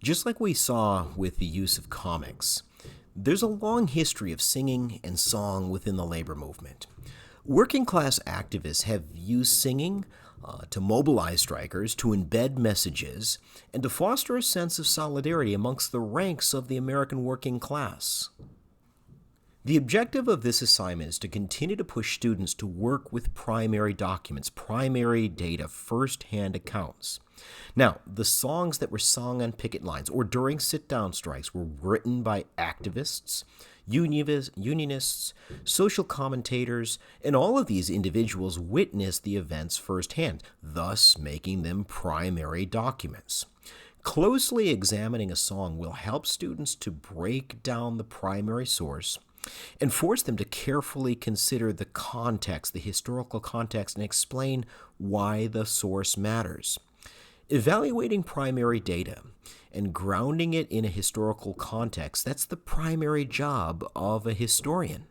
Just like we saw with the use of comics, there's a long history of singing and song within the labor movement. Working class activists have used singing to mobilize strikers, to embed messages, and to foster a sense of solidarity amongst the ranks of the American working class. The objective of this assignment is to continue to push students to work with primary documents, primary data, first-hand accounts. Now, the songs that were sung on picket lines or during sit-down strikes were written by activists, unionists, social commentators, and all of these individuals witnessed the events firsthand, thus making them primary documents. Closely examining a song will help students to break down the primary source and force them to carefully consider the context, the historical context, and explain why the source matters. Evaluating primary data and grounding it in a historical context, that's the primary job of a historian.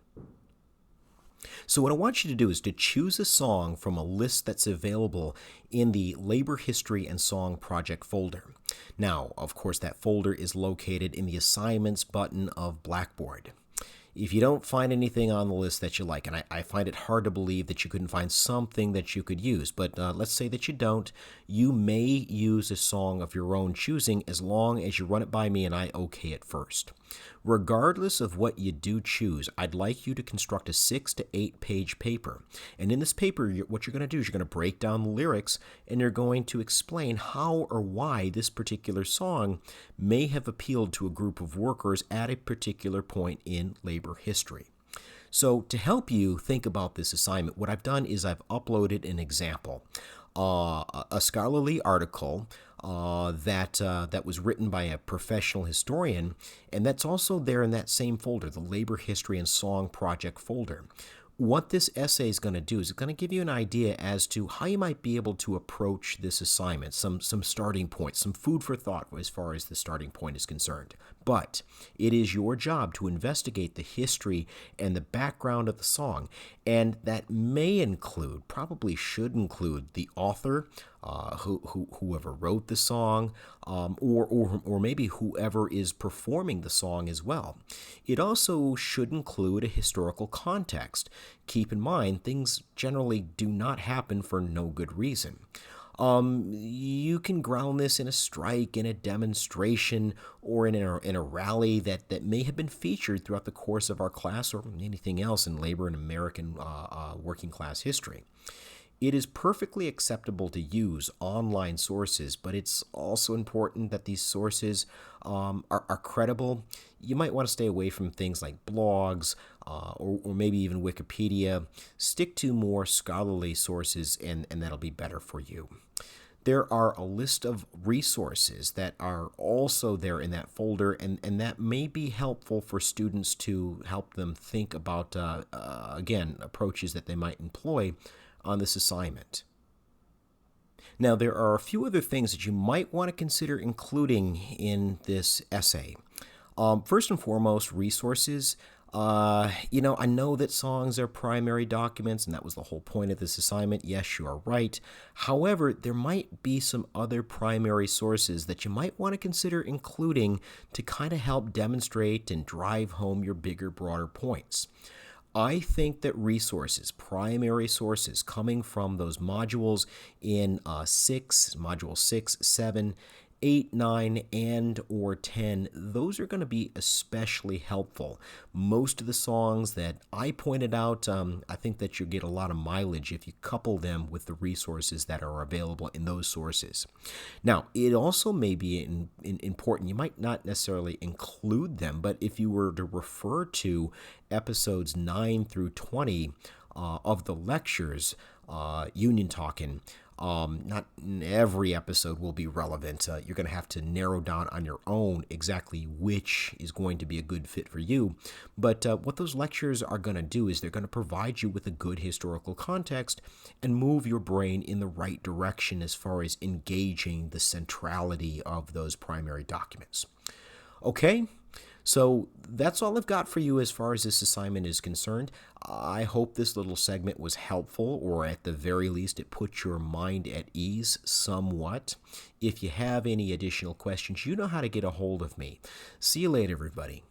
So what I want you to do is to choose a song from a list that's available in the Labor History and Song Project folder. Now, of course, that folder is located in the Assignments button of Blackboard. If you don't find anything on the list that you like, and I find it hard to believe that you couldn't find something that you could use, but let's say that you don't, you may use a song of your own choosing as long as you run it by me and I okay it first. Regardless of what you do choose, I'd like you to construct a 6 to 8 page paper. And in this paper, what you're going to do is you're going to break down the lyrics and you're going to explain how or why this particular song may have appealed to a group of workers at a particular point in labor history. So to help you think about this assignment, what I've done is I've uploaded an example, a scholarly article that was written by a professional historian, and that's also there in that same folder, the Labor History and Song Project folder. What this essay is going to do is it's going to give you an idea as to how you might be able to approach this assignment, some starting points, some food for thought as far as the starting point is concerned. But it is your job to investigate the history and the background of the song, and that may include, probably should include, the author, whoever wrote the song, or maybe whoever is performing the song as well. It also should include a historical context. Keep in mind, things generally do not happen for no good reason. You can ground this in a strike, in a demonstration, or in a rally that may have been featured throughout the course of our class or anything else in labor and American working class history. It is perfectly acceptable to use online sources, but it's also important that these sources are credible. You might want to stay away from things like blogs or maybe even Wikipedia. Stick to more scholarly sources, and that'll be better for you. There are a list of resources that are also there in that folder, and that may be helpful for students to help them think about, again, approaches that they might employ on this assignment. Now, there are a few other things that you might want to consider including in this essay. First and foremost, resources. I know that songs are primary documents, and that was the whole point of this assignment. Yes, you are right. However, there might be some other primary sources that you might want to consider including to kind of help demonstrate and drive home your bigger, broader points. I think that resources, primary sources coming from those modules in module 6, 7, 8, 9, and or 10, those are going to be especially helpful. Most of the songs that I pointed out, I think that you get a lot of mileage if you couple them with the resources that are available in those sources. Now, it also may be important, you might not necessarily include them, but if you were to refer to episodes 9 through 20 of the lectures, Union Talkin', not every episode will be relevant. You're going to have to narrow down on your own exactly which is going to be a good fit for you. But what those lectures are going to do is they're going to provide you with a good historical context and move your brain in the right direction as far as engaging the centrality of those primary documents. Okay? So that's all I've got for you as far as this assignment is concerned. I hope this little segment was helpful, or at the very least, it put your mind at ease somewhat. If you have any additional questions, you know how to get a hold of me. See you later, everybody.